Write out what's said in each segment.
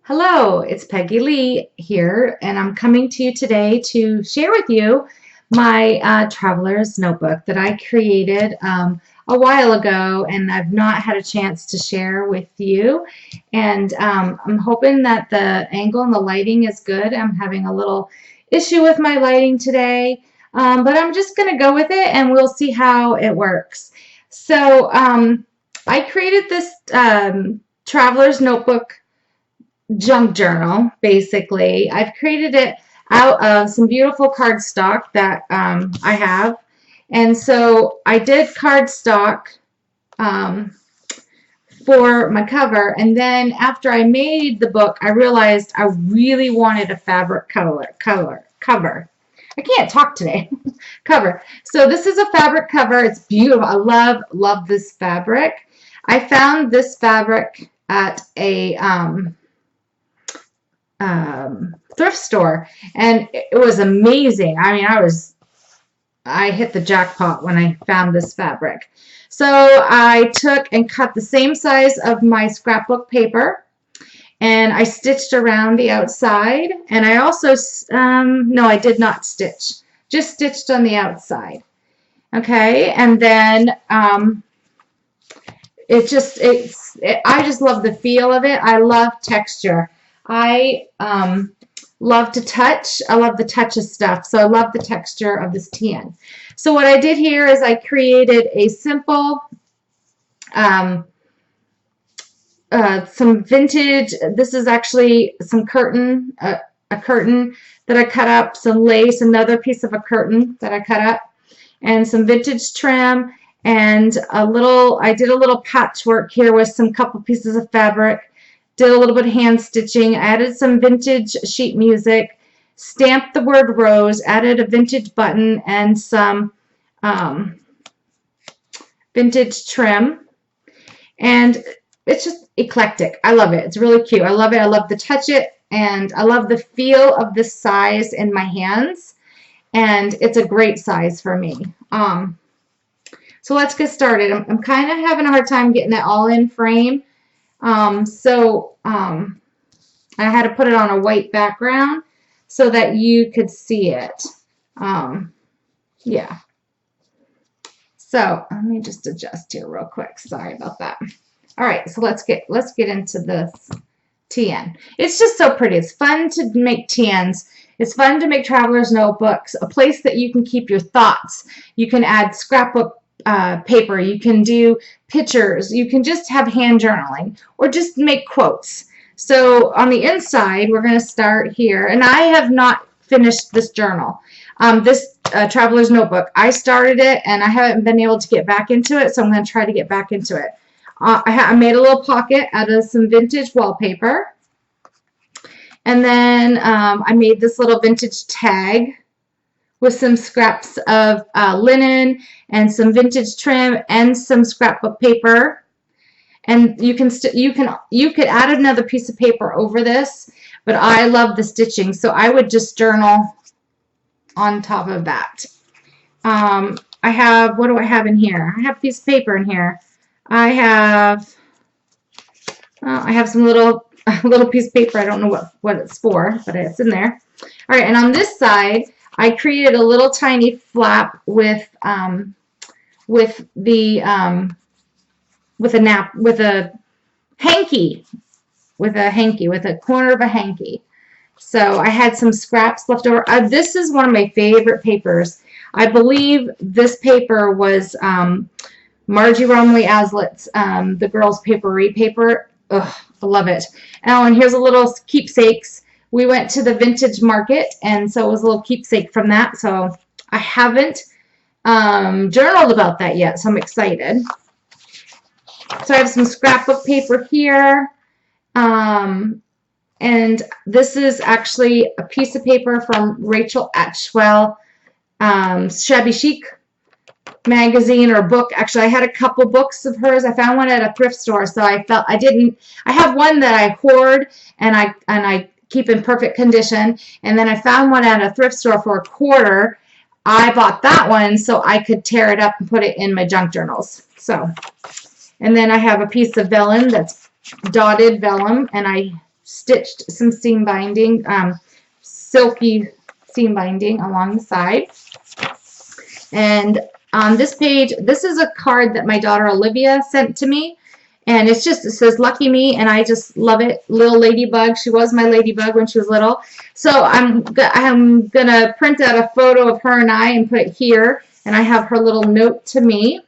Hello, it's Peggy Lee here, and I'm coming to you today to share with you my traveler's notebook that I created a while ago, and I've not had a chance to share with you. And I'm hoping that the angle and the lighting is good. I'm having a little issue with my lighting today, but I'm just going to go with it, and we'll see how it works. So I created this traveler's notebook junk journal. Basically, I've created it out of some beautiful cardstock that I have, and so I did cardstock for my cover, and then after I made the book I realized I really wanted a fabric cover. I can't talk today. Cover. So this is a fabric cover. It's beautiful. I love this fabric. I found this fabric at a thrift store, and it was amazing. I mean, I hit the jackpot when I found this fabric. So I took and cut the same size of my scrapbook paper, and I stitched around the outside, and I also no, I did not stitch, just stitched on the outside. Okay, and then I just love the feel of it. I love texture. I love to touch. I love the touch of stuff, so I love the texture of this TN. So what I did here is I created a simple, some vintage, this is actually some curtain, a curtain that I cut up, some lace, another piece of a curtain that I cut up, and some vintage trim, and I did a little patchwork here with some couple pieces of fabric. Did a little bit of hand stitching, added some vintage sheet music, stamped the word rose, added a vintage button, and some vintage trim. And it's just eclectic. I love it. It's really cute. I love it. I love to touch it, and I love the feel of this size in my hands. And it's a great size for me. So let's get started. I'm kind of having a hard time getting it all in frame. I had to put it on a white background so that you could see it. Yeah. So let me just adjust here real quick. Sorry about that. All right, so let's get into this TN. It's just so pretty. It's fun to make TNs. It's fun to make traveler's notebooks, a place that you can keep your thoughts. You can add scrapbook paper, you can do pictures, you can just have hand journaling, or just make quotes. So on the inside, we're going to start here, and I have not finished this journal, this traveler's notebook. I started it, and I haven't been able to get back into it, so I'm going to try to get back into it. I made a little pocket out of some vintage wallpaper, and then I made this little vintage tag with some scraps of linen and some vintage trim and some scrapbook paper. And you could add another piece of paper over this, but I love the stitching, so I would just journal on top of that. I have, what do I have in here? I have a piece of paper in here. I have some little piece of paper. I don't know what it's for, but it's in there. All right, and on this side, I created a little tiny flap with a hanky, with a corner of a hanky. So I had some scraps left over. This is one of my favorite papers. I believe this paper was Margie Romley Aslet's The Girls Papery paper. Ugh, I love it. Oh, and here's a little keepsakes. We went to the vintage market, and so it was a little keepsake from that. So I haven't journaled about that yet, so I'm excited. So I have some scrapbook paper here, and this is actually a piece of paper from Rachel Atchwell, Shabby Chic magazine or book. Actually, I had a couple books of hers. I found one at a thrift store, so I have one that I hoard and I keep in perfect condition, and then I found one at a thrift store for $1. I bought that one so I could tear it up and put it in my junk journals. So, and then I have a piece of vellum that's dotted vellum, and I stitched some seam binding, silky seam binding along the side. And on this page, this is a card that my daughter Olivia sent to me. And it says Lucky Me, and I just love it. Little ladybug. She was my ladybug when she was little. So I'm going to print out a photo of her and I and put it here. And I have her little note to me.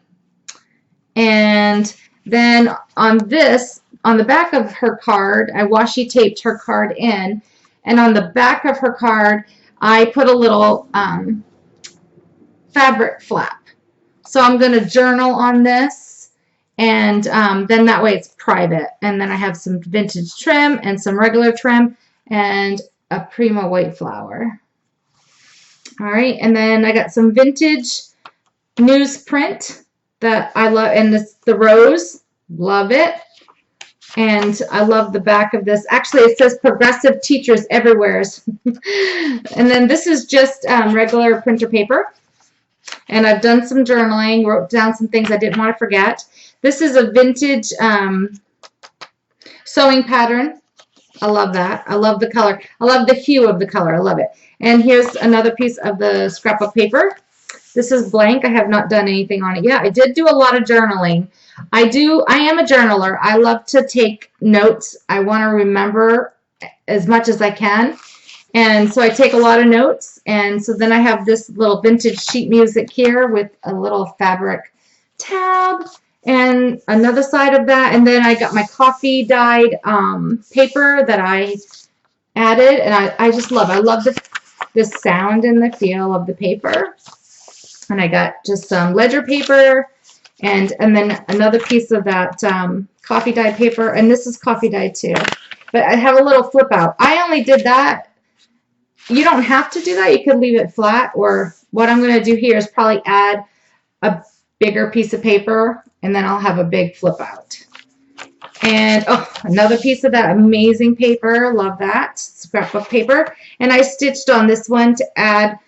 And then on the back of her card, I washi taped her card in. And on the back of her card, I put a little fabric flap. So I'm going to journal on this. And then that way it's private. And then I have some vintage trim and some regular trim and a Prima white flower. All right, and then I got some vintage newsprint that I love, and the rose, love it. And I love the back of this. Actually, it says Progressive Teachers Everywhere. And then this is just regular printer paper. And I've done some journaling, wrote down some things I didn't want to forget. This is a vintage sewing pattern. I love that. I love the color. I love the hue of the color. I love it. And here's another piece of the scrapbook paper. This is blank. I have not done anything on it yet. I did do a lot of journaling. I am a journaler. I love to take notes. I want to remember as much as I can. And so I take a lot of notes. And so then I have this little vintage sheet music here with a little fabric tab. And another side of that, and then I got my coffee dyed paper that I added, and I just love it. I love the sound and the feel of the paper. And I got just some ledger paper, and then another piece of that coffee dyed paper, and this is coffee dyed too. But I have a little flip out. I only did that. You don't have to do that. You could leave it flat, or what I'm going to do here is probably add a bigger piece of paper, and then I'll have a big flip out. And oh, another piece of that amazing paper. Love that. Scrapbook paper. And I stitched on this one to add,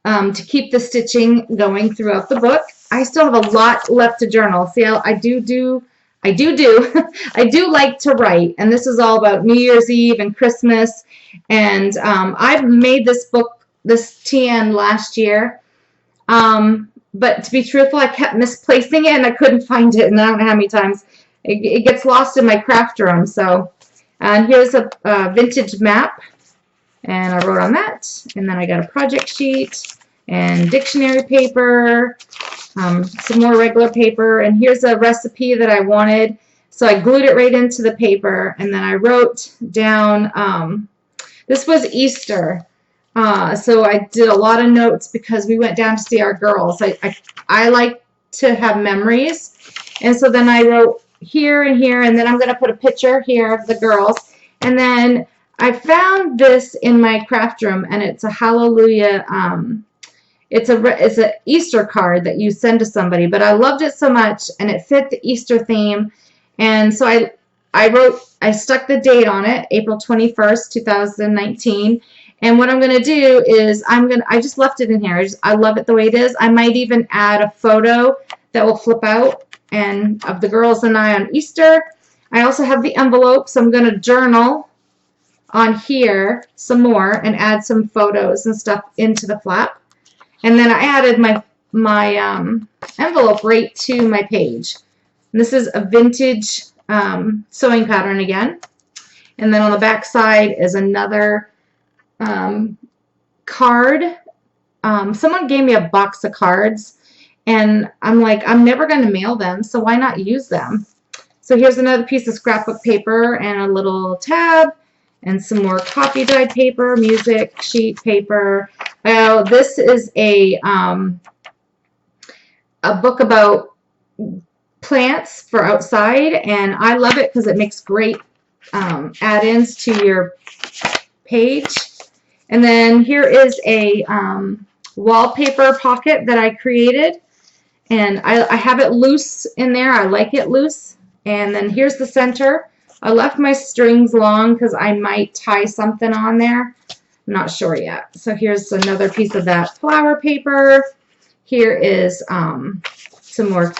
to keep the stitching going throughout the book. I still have a lot left to journal. See, I do I do like to write. And this is all about New Year's Eve and Christmas. And I've made this book, this TN last year. But to be truthful, I kept misplacing it and I couldn't find it. And I don't know how many times it gets lost in my craft room. So, and here's a vintage map. And I wrote on that. And then I got a project sheet and dictionary paper, some more regular paper. And here's a recipe that I wanted. So I glued it right into the paper. And then I wrote down, this was Easter. So I did a lot of notes because we went down to see our girls. I like to have memories. And so then I wrote here and here, and then I'm going to put a picture here of the girls. And then I found this in my craft room, and it's a Hallelujah. It's an Easter card that you send to somebody, but I loved it so much, and it fit the Easter theme. And so I stuck the date on it, April 21st, 2019. And what I'm going to do is I just left it in here. I love it the way it is. I might even add a photo that will flip out and of the girls and I on Easter. I also have the envelope, so I'm going to journal on here some more and add some photos and stuff into the flap. And then I added my envelope right to my page. And this is a vintage sewing pattern again. And then on the back side is another card. Someone gave me a box of cards, and I'm like, I'm never going to mail them, so why not use them? So here's another piece of scrapbook paper and a little tab and some more coffee dyed paper, music sheet paper. This is a book about plants for outside, and I love it because it makes great add-ins to your page. And then here is a wallpaper pocket that I created, and I have it loose in there. I like it loose. And then here's the center. I left my strings long because I might tie something on there. I'm not sure yet. So here's another piece of that flower paper. Here is some more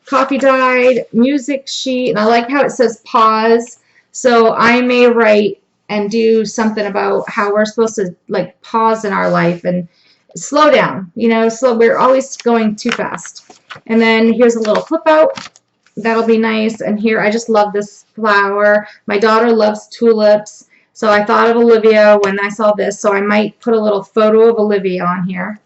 coffee dyed music sheet. And I like how it says pause. So I may write and do something about how we're supposed to like pause in our life and slow down, you know, so we're always going too fast. And then here's a little flip out. That'll be nice. And here, I just love this flower. My daughter loves tulips. So I thought of Olivia when I saw this. So I might put a little photo of Olivia on here.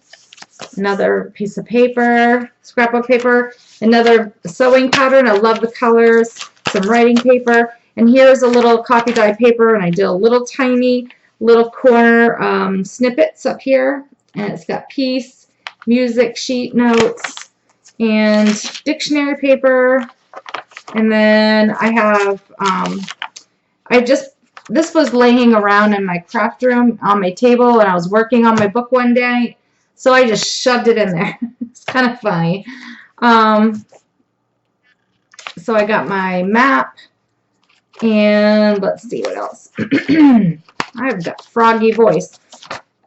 Another piece of paper, scrapbook paper, another sewing pattern. I love the colors. Some writing paper. And here's a little copy dyed paper. And I did a little tiny little corner snippets up here. And it's got peace, music, sheet notes, and dictionary paper. And then I have, this was laying around in my craft room on my table, and I was working on my book one day, so I just shoved it in there. It's kind of funny. So I got my map, and let's see what else. I've got froggy voice.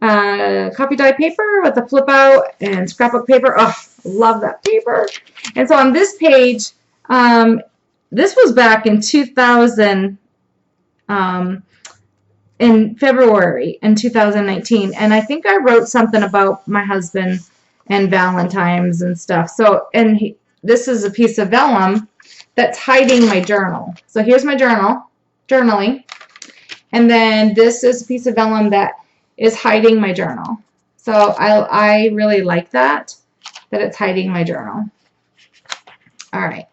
Copy dye paper with a flip out and scrapbook paper. Oh, love that paper. And so on this page, this was back in 2000, in February in 2019, and I think I wrote something about my husband and Valentine's and stuff. So, and this is a piece of vellum that's hiding my journal. So here's my journaling, and then this is a piece of vellum that is hiding my journal. So I really like that it's hiding my journal. All right.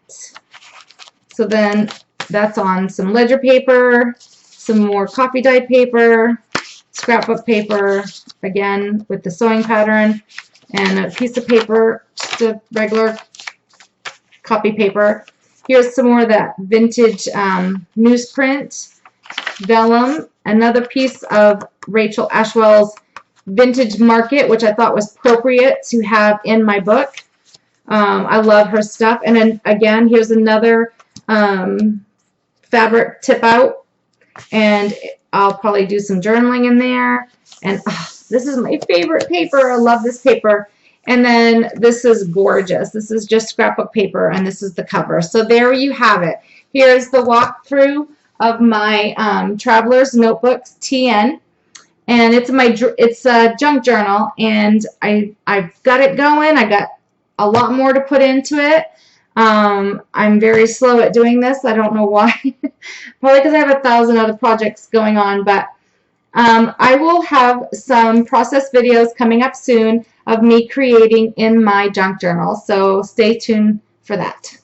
So then that's on some ledger paper, some more copy dyed paper, scrapbook paper, again with the sewing pattern, and a piece of paper, just a regular copy paper. Here's some more of that vintage newsprint vellum, another piece of Rachel Ashwell's Vintage Market, which I thought was appropriate to have in my book. I love her stuff. And then again, here's another fabric tip out, and I'll probably do some journaling in there. And this is my favorite paper. I love this paper. And then this is gorgeous. This is just scrapbook paper, and this is the cover. So there you have it. Here's the walkthrough of my Traveler's Notebooks TN, and it's a junk journal, and I've got it going. I got a lot more to put into it. I'm very slow at doing this. I don't know why. Probably because I have 1,000 other projects going on, but I will have some process videos coming up soon of me creating in my junk journal, so stay tuned for that.